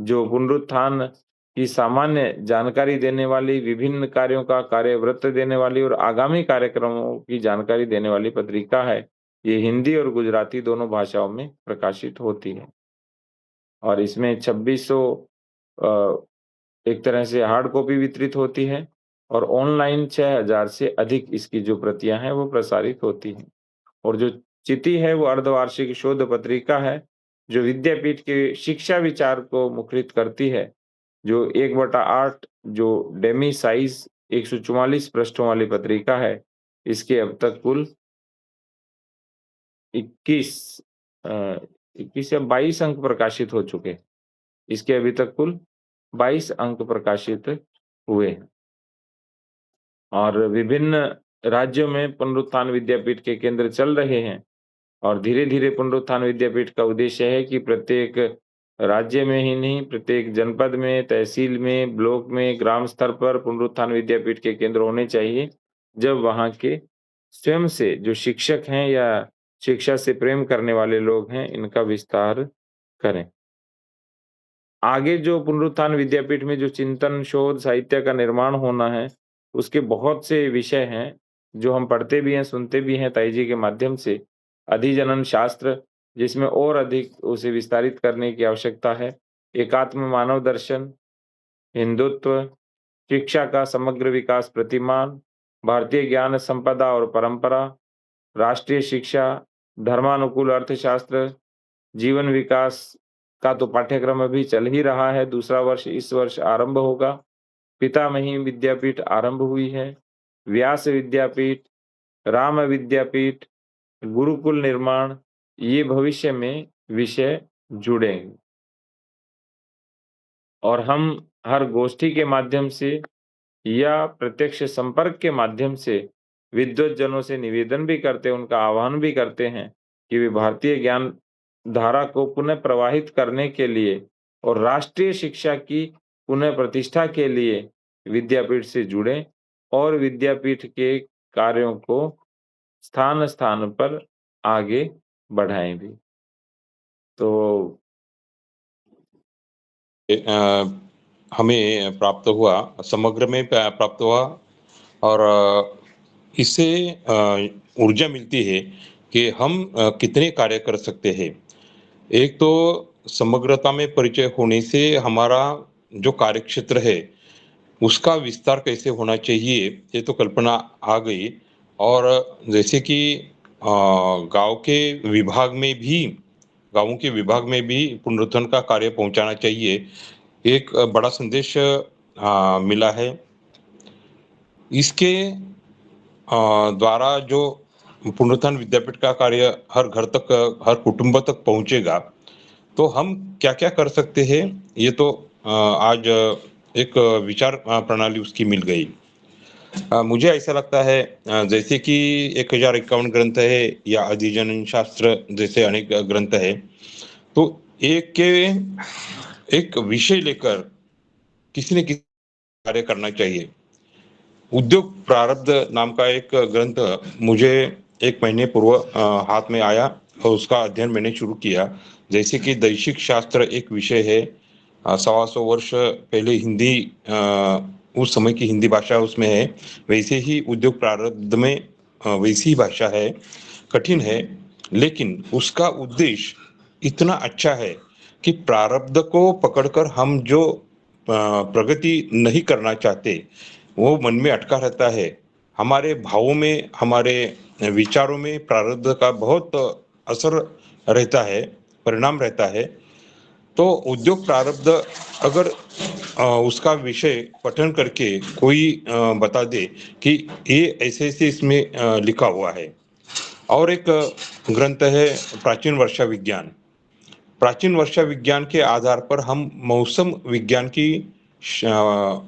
जो पुनरुत्थान की सामान्य जानकारी देने वाली, विभिन्न कार्यों का कार्यवृत्त देने वाली और आगामी कार्यक्रमों की जानकारी देने वाली पत्रिका है। ये हिंदी और गुजराती दोनों भाषाओं में प्रकाशित होती है। और इसमें 2600 एक तरह से हार्ड कॉपी वितरित होती है और ऑनलाइन 6000 से अधिक इसकी जो प्रतियाँ हैं वो प्रसारित होती हैं। और जो चिति है वो अर्धवार्षिक शोध पत्रिका है, जो विद्यापीठ के शिक्षा विचार को मुखरित करती है, जो 1/8 जो डेमी साइज़ 144 पृष्ठों वाली पत्रिका है। इसके अब तक कुल 21 अ, 21 या 22 अंक प्रकाशित हो चुके हैं। इसके अभी तक कुल 22 अंक प्रकाशित हुए हैं। और विभिन्न राज्यों में पुनरुत्थान विद्यापीठ के केंद्र चल रहे हैं और धीरे-धीरे पुनरुत्थान विद्यापीठ का उद्देश्य है कि प्रत्येक राज्य में ही नहीं, प्रत्येक जनपद में, तहसील में, ब्लॉक में, ग्राम स्तर पर पुनरुत्थान विद्यापीठ के केंद्र होने चाहिए। जब वहाँ के स्वयं से जो शिक्षक हैं या शिक्षा से प्रेम करने वाले लोग हैं, इनका विस्तार करें। आगे जो पुनरुत्थान विद्यापीठ में जो चिंतन, शोध, साहित्य का निर्माण होना है, उसके बहुत से विषय हैं, जो हम पढ़ते भी हैं, सुनते भी हैं ताई जी के माध्यम से। अधिजनन शास्त्र, जिसमें और अधिक उसे विस्तारित करने की आवश्यकता है। एकात्म मानव दर्शन, हिंदुत्व, शिक्षा का समग्र विकास प्रतिमान, भारतीय ज्ञान संपदा और परंपरा, राष्ट्रीय शिक्षा, धर्मानुकूल अर्थशास्त्र, जीवन विकास का तो पाठ्यक्रम अभी चल ही रहा है, दूसरा वर्ष इस वर्ष आरंभ होगा। पितामही विद्यापीठ आरंभ हुई है। व्यास विद्यापीठ, राम विद्यापीठ, गुरुकुल निर्माण, ये भविष्य में विषय जुड़ेंगे। और हम हर गोष्ठी के माध्यम से या प्रत्यक्ष संपर्क के माध्यम से विद्वज्जनों से निवेदन भी करते हैं, उनका आह्वान भी करते हैं कि वे भारतीय ज्ञान धारा को पुनः प्रवाहित करने के लिए और राष्ट्रीय शिक्षा की पुनः प्रतिष्ठा के लिए विद्यापीठ से जुड़ें और विद्यापीठ के कार्यों को स्थान-स्थान पर आगे बढ़ाएँ भी। तो हमें प्राप्त हुआ, समग्र में प्राप्त हुआ और इससे ऊर्जा मिलती है कि हम कितने कार्य कर सकते हैं। एक तो समग्रता में परिचय होने से हमारा जो कार्यक्षेत्र है, उसका विस्तार कैसे होना चाहिए, ये तो कल्पना आ गई। और जैसे कि गाँव के विभाग में भी गाँवों के विभाग में भी पुनरुत्थान का कार्य पहुँचाना चाहिए। एक बड़ा संदेश मिला है। इसके द्वारा जो पुनरुत्थान विद्यापीठ का कार्य हर घर तक, हर कुटुंब तक पहुँचेगा, तो हम क्या-क्या कर सकते हैं, ये तो आज एक विचार प्रणाली उसकी मिल गई। मुझे ऐसा लगता है जैसे कि 1051 ग्रंथ है या अधिजनन शास्त्र जैसे अनेक ग्रंथ है, तो एक विषय लेकर किसी न किसी कार्य करना चाहिए। उद्योग प्रारब्ध नाम का एक ग्रंथ मुझे 1 महीने पूर्व हाथ में आया और उसका अध्ययन मैंने शुरू किया। जैसे कि दैशिक शास्त्र एक विषय है, 125 वर्ष पहले हिंदी उस समय की हिंदी भाषा उसमें है, वैसे ही उद्योग प्रारब्ध में वैसी ही भाषा है, कठिन है, लेकिन उसका उद्देश्य इतना अच्छा है कि प्रारब्ध को पकड़कर हम जो प्रगति नहीं करना चाहते, वो मन में अटका रहता है। हमारे भावों में, हमारे विचारों में प्रारब्ध का बहुत असर रहता है, परिणाम रहता है। तो उद्योग प्रारब्ध अगर उसका विषय पठन करके कोई बता दे कि ये ऐसे-ऐसे इसमें लिखा हुआ है। और एक ग्रंथ है प्राचीन वर्षा विज्ञान। प्राचीन वर्षा विज्ञान के आधार पर हम मौसम विज्ञान की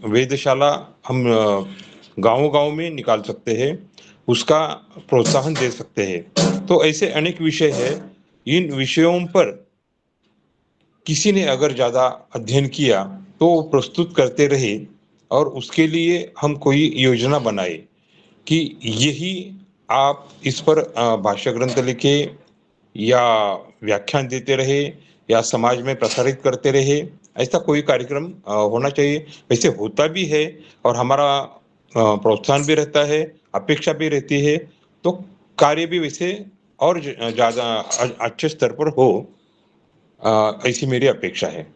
वेधशाला हम गाँव-गाँव में निकाल सकते हैं, उसका प्रोत्साहन दे सकते हैं। तो ऐसे अनेक विषय हैं, इन विषयों पर किसी ने अगर ज़्यादा अध्ययन किया, तो वो प्रस्तुत करते रहे और उसके लिए हम कोई योजना बनाए कि यही आप इस पर भाष्य ग्रंथ लिखे या व्याख्यान देते रहे या समाज में प्रसारित करते रहे, ऐसा कोई कार्यक्रम होना चाहिए। वैसे होता भी है और हमारा प्रोत्साहन भी रहता है, अपेक्षा भी रहती है, तो कार्य भी वैसे और ज़्यादा अच्छे स्तर पर हो, ऐसी मेरी अपेक्षा है।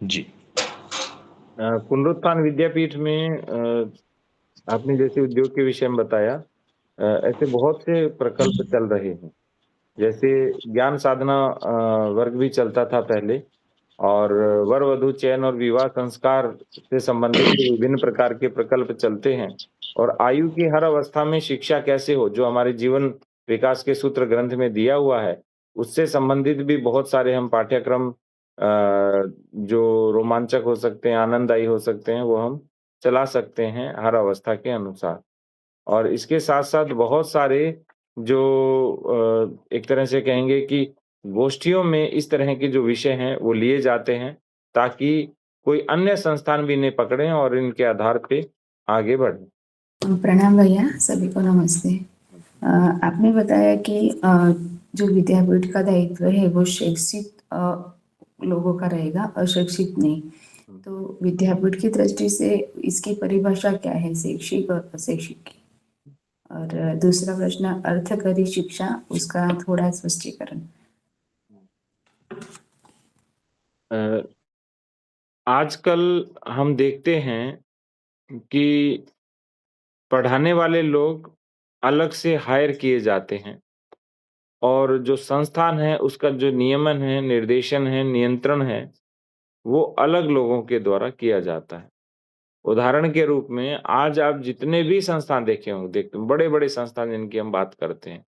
जी। पुनरुत्थान विद्यापीठ में आपने जैसे उद्योग के विषय में बताया, ऐसे बहुत से प्रकल्प चल रहे हैं। जैसे ज्ञान साधना वर्ग भी चलता था पहले, और वर-वधू चयन और विवाह संस्कार से संबंधित विभिन्न प्रकार के प्रकल्प चलते हैं। और आयु की हर अवस्था में शिक्षा कैसे हो, जो हमारे जीवन विकास के सूत्र ग्रंथ में दिया हुआ है, उससे संबंधित भी बहुत सारे हम पाठ्यक्रम जो रोमांचक हो सकते हैं, आनंददायी हो सकते हैं, वो हम चला सकते हैं हर अवस्था के अनुसार। और इसके साथ-साथ बहुत सारे जो एक तरह से कहेंगे कि गोष्ठियों में इस तरह के जो विषय हैं, वो लिए जाते हैं, ताकि कोई अन्य संस्थान भी इन्हें पकड़ें और इनके आधार पे आगे बढ़ें। प्रणाम भैया, सभी को नमस्ते। आपने बताया कि जो विद्यापीठ का दायित्व है वो शिक्षित लोगों का रहेगा, अशिक्षित नहीं। तो विद्यापीठ की दृष्टि से इसकी परिभाषा क्या है, शैक्षिक और अशैक्षिक की? और दूसरा प्रश्न, अर्थकरी शिक्षा, उसका थोड़ा स्पष्टीकरण। अ, आजकल हम देखते हैं कि पढ़ाने वाले लोग अलग से हायर किए जाते हैं, और जो संस्थान है, उसका जो नियमन है, निर्देशन है, नियंत्रण है, वो अलग लोगों के द्वारा किया जाता है। उदाहरण के रूप में आज आप जितने भी संस्थान देखे होंगे, देखते बड़े-बड़े संस्थान जिनकी हम बात करते हैं,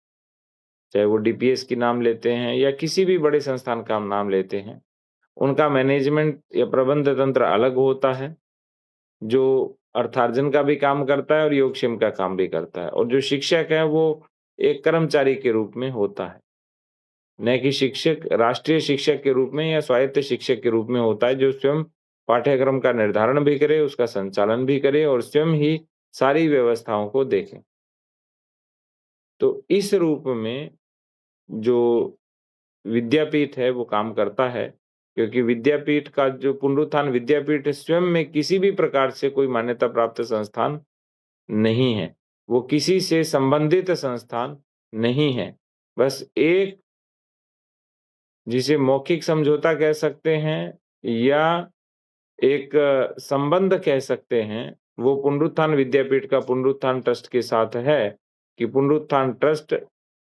चाहे वो डीपीएस की नाम लेते हैं या किसी भी बड़े संस्थान का हम नाम लेते हैं, उनका मैनेजमेंट या प्रबंध तंत्र अलग होता है, जो अर्थार्जन का भी काम करता है और योगक्षेम का काम भी करता है। और जो शिक्षक है, वो एक कर्मचारी के रूप में होता है, न कि शिक्षक राष्ट्रीय शिक्षक के रूप में या स्वायत्त शिक्षक के रूप में होता है, जो स्वयं पाठ्यक्रम का निर्धारण भी करे, उसका संचालन भी करे और स्वयं ही सारी व्यवस्थाओं को देखे। तो इस रूप में जो विद्यापीठ है वो काम करता है, क्योंकि विद्यापीठ का जो पुनरुत्थान विद्यापीठ स्वयं में किसी भी प्रकार से कोई मान्यता प्राप्त संस्थान नहीं है। वो किसी से संबंधित संस्थान नहीं है। बस एक, जिसे मौखिक समझौता कह सकते हैं या एक संबंध कह सकते हैं, वो पुनरुत्थान विद्यापीठ का पुनरुत्थान ट्रस्ट के साथ है, कि पुनरुत्थान ट्रस्ट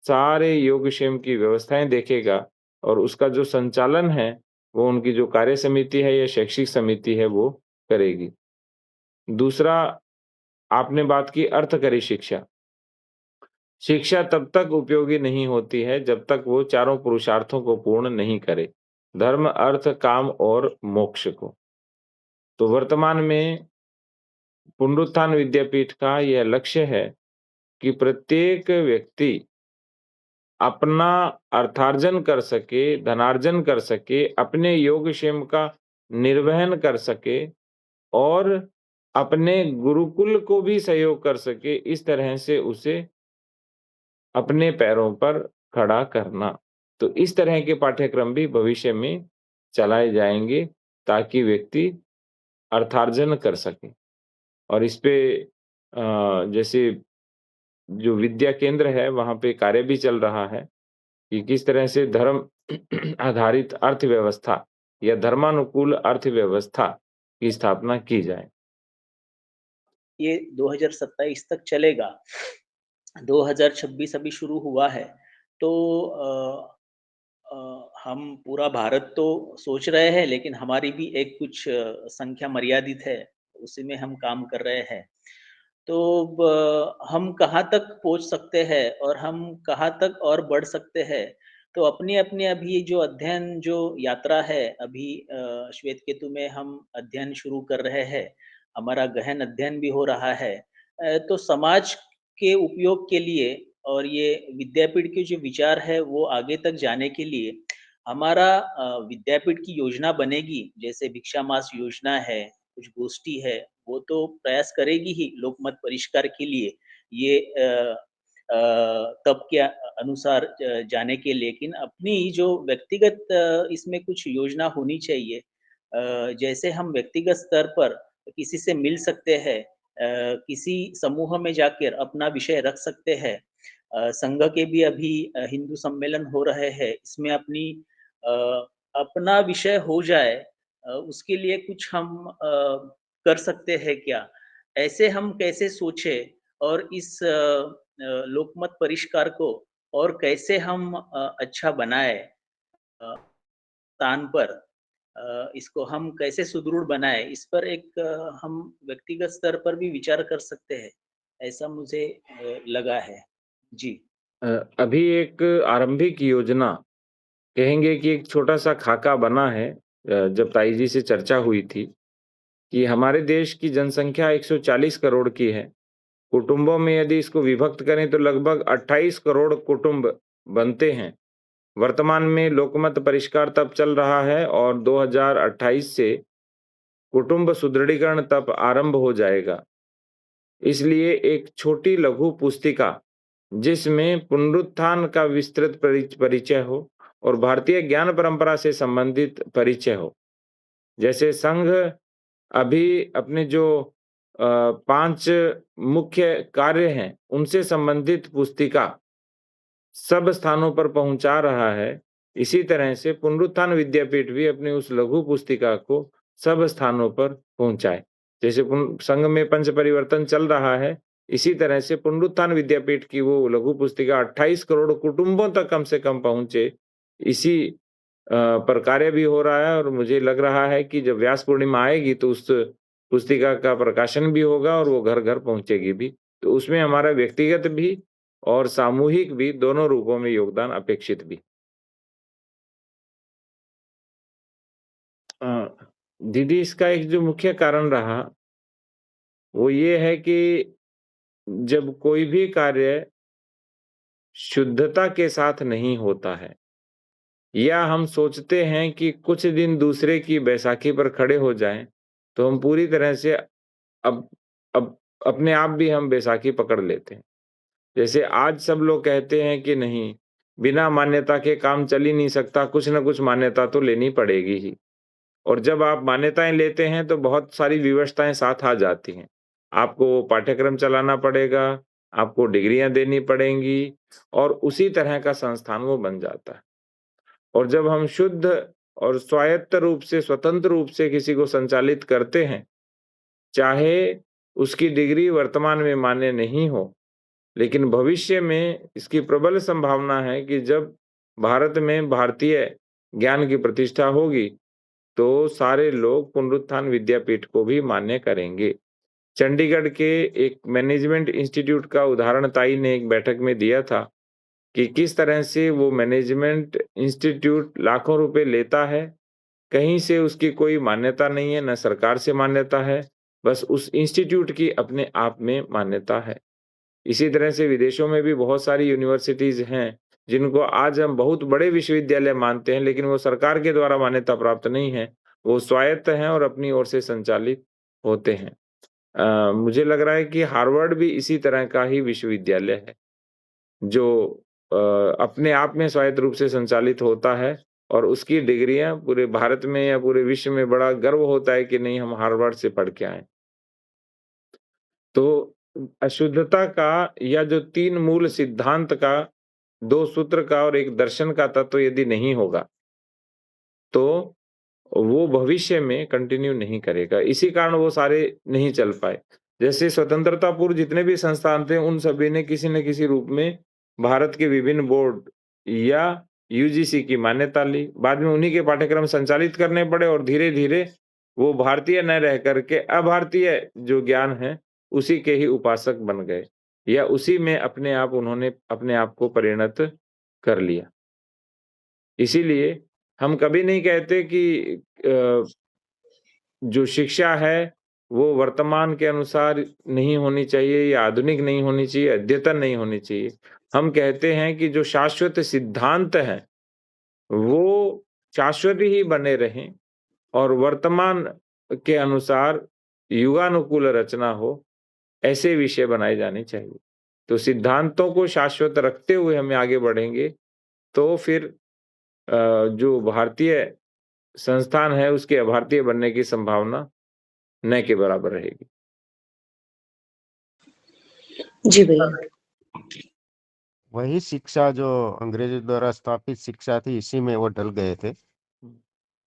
सारे योगक्षेम की व्यवस्थाएँ देखेगा और उसका जो संचालन है, वो उनकी जो कार्य समिति है या शैक्षिक समिति है, वो करेगी। दूसरा, आपने बात की अर्थकरी शिक्षा। शिक्षा तब तक उपयोगी नहीं होती है, जब तक वो चारों पुरुषार्थों को पूर्ण नहीं करे, धर्म, अर्थ, काम और मोक्ष को। तो वर्तमान में पुनरुत्थान विद्यापीठ का यह लक्ष्य है कि प्रत्येक व्यक्ति अपना अर्थार्जन कर सके, धनार्जन कर सके, अपने योगक्षेम का निर्वहन कर सके और अपने गुरुकुल को भी सहयोग कर सके, इस तरह से उसे अपने पैरों पर खड़ा करना। तो इस तरह के पाठ्यक्रम भी भविष्य में चलाए जाएँगे, ताकि व्यक्ति अर्थार्जन कर सके। और इस पे जैसे जो विद्या केंद्र है वहाँ पे कार्य भी चल रहा है कि किस तरह से धर्म आधारित अर्थव्यवस्था या धर्मानुकूल अर्थव्यवस्था की स्थापना की जाए। ये 2027 तक चलेगा। 2026 अभी शुरू हुआ है, तो हम पूरा भारत तो सोच रहे हैं, लेकिन हमारी भी एक कुछ संख्या मर्यादित है, उसी में हम काम कर रहे हैं। तो हम कहाँ तक पहुँच सकते हैं और हम कहाँ तक और बढ़ सकते हैं, तो अपनी-अपनी अभी जो अध्ययन जो यात्रा है, अभी श्वेत केतु में हम अध्ययन शुरू कर रहे हैं, हमारा गहन अध्ययन भी हो रहा है। तो समाज के उपयोग के लिए और ये विद्यापीठ के जो विचार है, वो आगे तक जाने के लिए हमारा विद्यापीठ की योजना बनेगी, जैसे भिक्षा मास योजना है, कुछ गोष्ठी है, वो तो प्रयास करेगी ही लोकमत परिष्कार के लिए, ये तब के अनुसार जाने के, लेकिन अपनी जो व्यक्तिगत इसमें कुछ योजना होनी चाहिए। जैसे हम व्यक्तिगत स्तर पर किसी से मिल सकते हैं, किसी समूह में जाकर अपना विषय रख सकते हैं। संघ के भी अभी हिंदू सम्मेलन हो रहे हैं, इसमें अपनी अ, अपना विषय हो जाए, उसके लिए कुछ हम कर सकते हैं क्या? ऐसे हम कैसे सोचें और इस लोकमत परिष्कार को और कैसे हम अच्छा बनाएँ, अ, स्थान पर इसको हम कैसे सुदृढ़ बनाएँ, इस पर एक हम व्यक्तिगत स्तर पर भी विचार कर सकते हैं, ऐसा मुझे लगा है। जी। अ, अभी एक आरंभिक योजना कहेंगे कि एक छोटा-सा खाका बना है जब ताई जी से चर्चा हुई थी कि हमारे देश की जनसंख्या 140 करोड़ की है। कुटुंबों में यदि इसको विभक्त करें तो लगभग 28 करोड़ कुटुंब बनते हैं। वर्तमान में लोकमत परिष्कार तब चल रहा है और 2028 से कुटुंब सुदृढ़ीकरण तब आरंभ हो जाएगा। इसलिए एक छोटी लघु पुस्तिका जिसमें पुनरुत्थान का विस्तृत परिचय हो और भारतीय ज्ञान परंपरा से संबंधित परिचय हो। जैसे संघ अभी अपने जो 5 मुख्य कार्य हैं, उनसे संबंधित पुस्तिका सब स्थानों पर पहुँचा रहा है। इसी तरह से पुनरुत्थान विद्यापीठ भी अपनी उस लघु पुस्तिका को सब स्थानों पर पहुँचाए। जैसे संघ में पंच परिवर्तन चल रहा है, इसी तरह से पुनरुत्थान विद्यापीठ की वो लघु पुस्तिका 28 करोड़ कुटुंबों तक कम से कम पहुँचे, इसी पर कार्य भी हो रहा है और मुझे लग रहा है कि जब व्यास पूर्णिमा आएगी तो उस पुस्तिका का प्रकाशन भी होगा और वो घर-घर पहुँचेगी भी। तो उसमें हमारा व्यक्तिगत भी और सामूहिक भी दोनों रूपों में योगदान अपेक्षित भी। दीदी इसका एक जो मुख्य कारण रहा, वो ये है कि जब कोई भी कार्य शुद्धता के साथ नहीं होता है या हम सोचते हैं कि कुछ दिन दूसरे की बैसाखी पर खड़े हो जाएँ, तो हम पूरी तरह से अब अब अपने आप भी हम बैसाखी पकड़ लेते हैं। जैसे आज सब लोग कहते हैं कि नहीं, बिना मान्यता के काम चल ही नहीं सकता, कुछ न कुछ मान्यता तो लेनी पड़ेगी ही। और जब आप मान्यताएँ लेते हैं तो बहुत सारी विवशताएँ साथ आ जाती हैं। आपको पाठ्यक्रम चलाना पड़ेगा, आपको डिग्रियाँ देनी पड़ेंगी और उसी तरह का संस्थान वो बन जाता है। और जब हम शुद्ध और स्वायत्त रूप से, स्वतंत्र रूप से किसी को संचालित करते हैं, चाहे उसकी डिग्री वर्तमान में मान्य नहीं हो, लेकिन भविष्य में इसकी प्रबल संभावना है कि जब भारत में भारतीय ज्ञान की प्रतिष्ठा होगी, तो सारे लोग पुनरुत्थान विद्यापीठ को भी मान्य करेंगे। चंडीगढ़ के एक मैनेजमेंट इंस्टीट्यूट का उदाहरण ताई ने एक बैठक में दिया था कि किस तरह से वो मैनेजमेंट इंस्टीट्यूट लाखों रुपए लेता है, कहीं से उसकी कोई मान्यता नहीं है, ना सरकार से मान्यता है, बस उस इंस्टीट्यूट की अपने आप में मान्यता है। इसी तरह से विदेशों में भी बहुत सारी यूनिवर्सिटीज़ हैं, जिनको आज हम बहुत बड़े विश्वविद्यालय मानते हैं, लेकिन वो सरकार के द्वारा मान्यता प्राप्त नहीं है। वो स्वायत्त हैं और अपनी ओर से संचालित होते हैं। मुझे लग रहा है कि हार्वर्ड भी इसी तरह का ही विश्वविद्यालय है, जो अ, अपने आप में स्वायत्त रूप से संचालित होता है और उसकी डिग्रियाँ पूरे भारत में या पूरे विश्व में बड़ा गर्व होता है कि नहीं हम हार्वर्ड से पढ़ के आए हैं। तो अशुद्धता का या जो 3 मूल सिद्धांत का, 2 सूत्र का और 1 दर्शन का तत्व यदि नहीं होगा, तो वो भविष्य में कंटिन्यू नहीं करेगा। इसी कारण वो सारे नहीं चल पाए। जैसे स्वतंत्रता पूर्व जितने भी संस्थान थे, उन सभी ने किसी न किसी रूप में भारत के विभिन्न बोर्ड या यूजीसी की मान्यता ली। बाद में उन्हीं के पाठ्यक्रम संचालित करने पड़े और धीरे-धीरे वो भारतीय न रह कर के अभारतीय जो ज्ञान है, उसी के ही उपासक बन गए या उसी में उन्होंने अपने आप को परिणत कर लिया। इसीलिए हम कभी नहीं कहते कि जो शिक्षा है, वो वर्तमान के अनुसार नहीं होनी चाहिए या आधुनिक नहीं होनी चाहिए, अद्यतन नहीं होनी चाहिए। हम कहते हैं कि जो शाश्वत सिद्धांत हैं, वो शाश्वत ही बने रहें और वर्तमान के अनुसार युगानुकूल रचना हो, ऐसे विषय बनाए जाने चाहिए। तो सिद्धांतों को शाश्वत रखते हुए हमें आगे बढ़ेंगे, तो फिर जो भारतीय संस्थान है, उसके अभारतीय बनने की संभावना न के बराबर रहेगी। जी भैया। वही शिक्षा जो अंग्रेजों द्वारा स्थापित शिक्षा थी, इसी में वो ढल गए थे।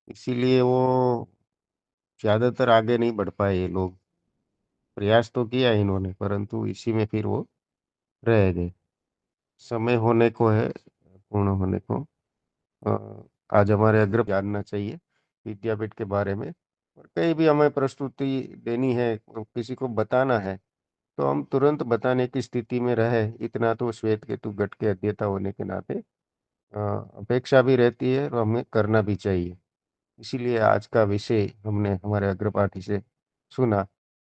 इसीलिए वो ज़्यादातर आगे नहीं बढ़ पाए ये लोग। प्रयास तो किया इन्होंने, परंतु इसी में फिर वो रह गए। समय होने को है, पूर्ण होने को। आज हमारे अग्र जानना चाहिए विद्यापीठ के बारे में, और कहीं भी हमें प्रस्तुति देनी है, किसी को बताना है, तो हम तुरंत बताने की स्थिति में रहे, इतना तो श्वेत केतु गढ़ के अध्येता होने के नाते अपेक्षा भी रहती है और हमें करना भी चाहिए। इसीलिए आज का विषय हमने हमारे अग्रपाठी से सुना।